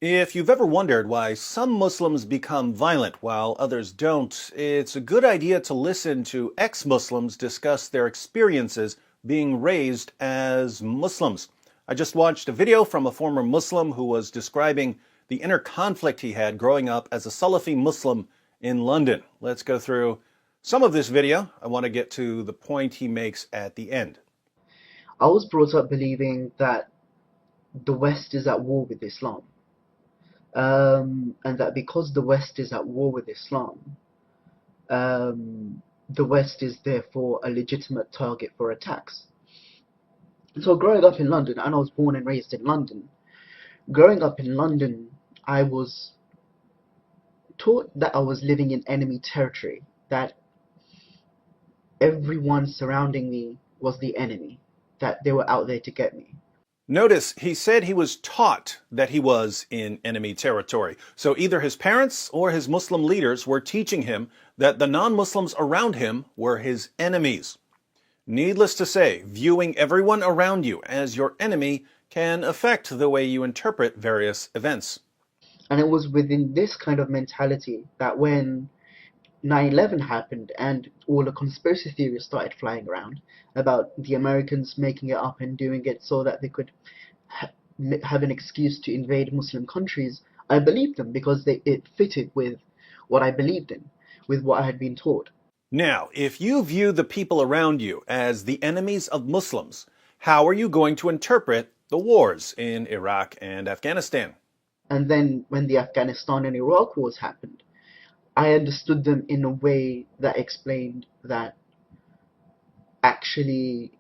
If you've ever wondered why some Muslims become violent while others don't, it's a good idea to listen to ex-Muslims discuss their experiences being raised as Muslims. I just watched a video from a former Muslim who was describing the inner conflict he had growing up as a Salafi Muslim in London. Let's go through some of this video. I want to get to the point he makes at the end. I was brought up believing that the West is at war with Islam, and that because the West is at war with Islam, the West is therefore a legitimate target for attacks. So growing up in London, and I was born and raised in London, growing up in London, I was taught that I was living in enemy territory, that everyone surrounding me was the enemy, that they were out there to get me. Notice he said he was taught that he was in enemy territory. So either his parents or his Muslim leaders were teaching him that the non-Muslims around him were his enemies. Needless to say, viewing everyone around you as your enemy can affect the way you interpret various events. And it was within this kind of mentality that when 9/11 happened and all the conspiracy theories started flying around about the Americans making it up and doing it so that they could have an excuse to invade Muslim countries, I believed them because it fitted with what I believed in, with what I had been taught. Now, if you view the people around you as the enemies of Muslims, how are you going to interpret the wars in Iraq and Afghanistan? And then when the Afghanistan and Iraq wars happened, I understood them in a way that explained that actually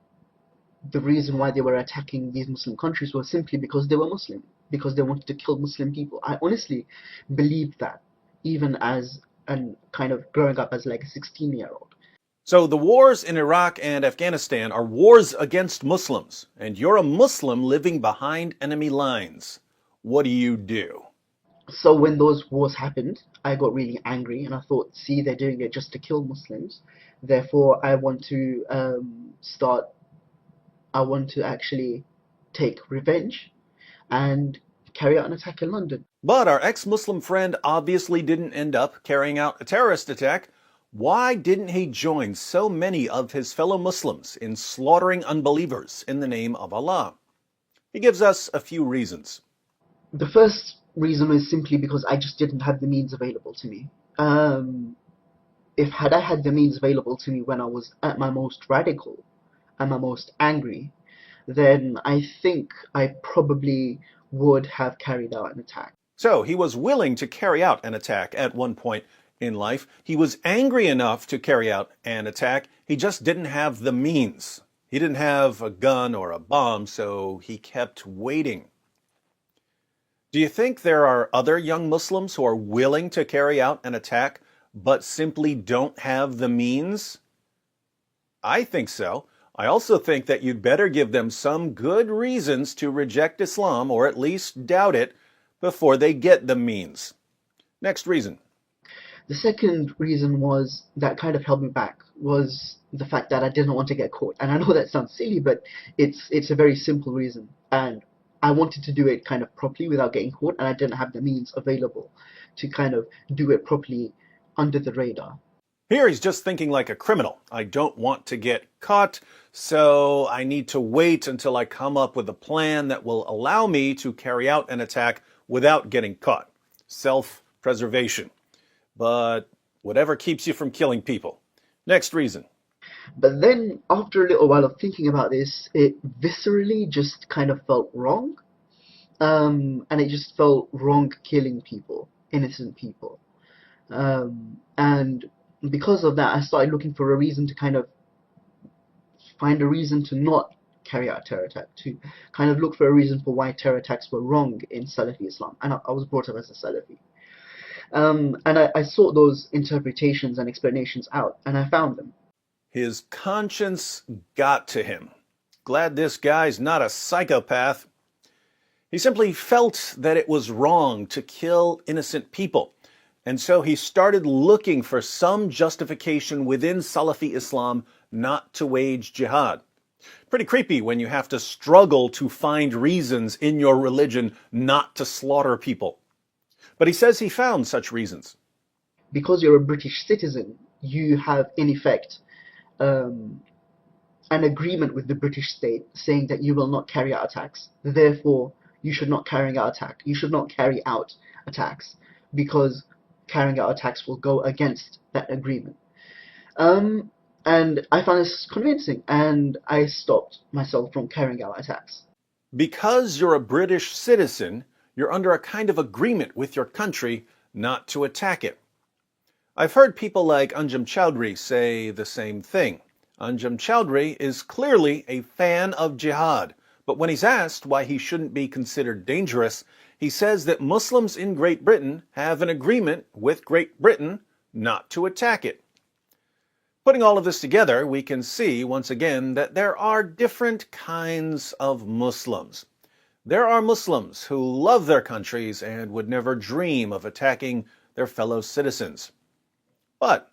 the reason why they were attacking these Muslim countries was simply because they were Muslim, because they wanted to kill Muslim people. I honestly believed that, even as and kind of growing up as like a 16-year-old. So the wars in Iraq and Afghanistan are wars against Muslims, and you're a Muslim living behind enemy lines. What do you do? So when those wars happened, I got really angry and I thought, see, they're doing it just to kill Muslims. Therefore, I want to actually take revenge and carry out an attack in London. But our ex-Muslim friend obviously didn't end up carrying out a terrorist attack. Why didn't he join so many of his fellow Muslims in slaughtering unbelievers in the name of Allah? He gives us a few reasons. The first reason is simply because I just didn't have the means available to me. If had I had the means available to me when I was at my most radical and my most angry, then I think I probably would have carried out an attack. So he was willing to carry out an attack at one point in life. He was angry enough to carry out an attack. He just didn't have the means. He didn't have a gun or a bomb, so he kept waiting. Do you think there are other young Muslims who are willing to carry out an attack but simply don't have the means? I think so. I also think that you'd better give them some good reasons to reject Islam or at least doubt it before they get the means. Next reason. The second reason was that kind of held me back was the fact that I didn't want to get caught. And I know that sounds silly, but it's a very simple reason. And I wanted to do it kind of properly without getting caught, and I didn't have the means available to kind of do it properly under the radar. Here he's just thinking like a criminal. I don't want to get caught, so I need to wait until I come up with a plan that will allow me to carry out an attack without getting caught. Self-preservation. But whatever keeps you from killing people. Next reason. But then, after a little while of thinking about this, it viscerally just kind of felt wrong. And it just felt wrong killing people, innocent people. And because of that, I started looking for a reason to kind of find a reason to not carry out a terror attack, to kind of look for a reason for why terror attacks were wrong in Salafi Islam. And I was brought up as a Salafi. And I sought those interpretations and explanations out, and I found them. His conscience got to him. Glad this guy's not a psychopath. He simply felt that it was wrong to kill innocent people. And so he started looking for some justification within Salafi Islam not to wage jihad. Pretty creepy when you have to struggle to find reasons in your religion not to slaughter people. But he says he found such reasons. Because you're a British citizen, you have, in effect, um, an agreement with the British state saying that you will not carry out attacks. Therefore, you should not You should not carry out attacks because carrying out attacks will go against that agreement. Um, and I found this convincing, and I stopped myself from carrying out attacks. Because you're a British citizen, you're under a kind of agreement with your country not to attack it. I've heard people like Anjem Choudary say the same thing. Anjem Choudary is clearly a fan of jihad, but when he's asked why he shouldn't be considered dangerous, he says that Muslims in Great Britain have an agreement with Great Britain not to attack it. Putting all of this together, we can see once again that there are different kinds of Muslims. There are Muslims who love their countries and would never dream of attacking their fellow citizens. But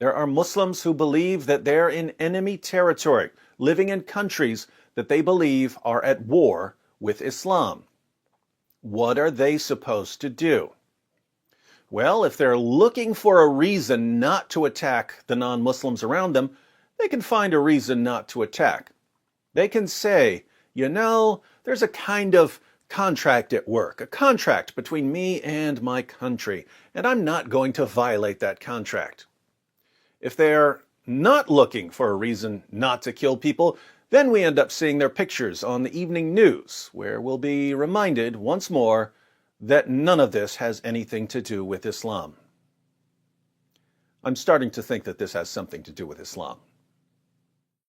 there are Muslims who believe that they're in enemy territory, living in countries that they believe are at war with Islam. What are they supposed to do? Well, if they're looking for a reason not to attack the non-Muslims around them, they can find a reason not to attack. They can say, there's a kind of contract at work, a contract between me and my country, and I'm not going to violate that contract. If they're not looking for a reason not to kill people, then we end up seeing their pictures on the evening news, where we'll be reminded once more that none of this has anything to do with Islam. I'm starting to think that this has something to do with Islam.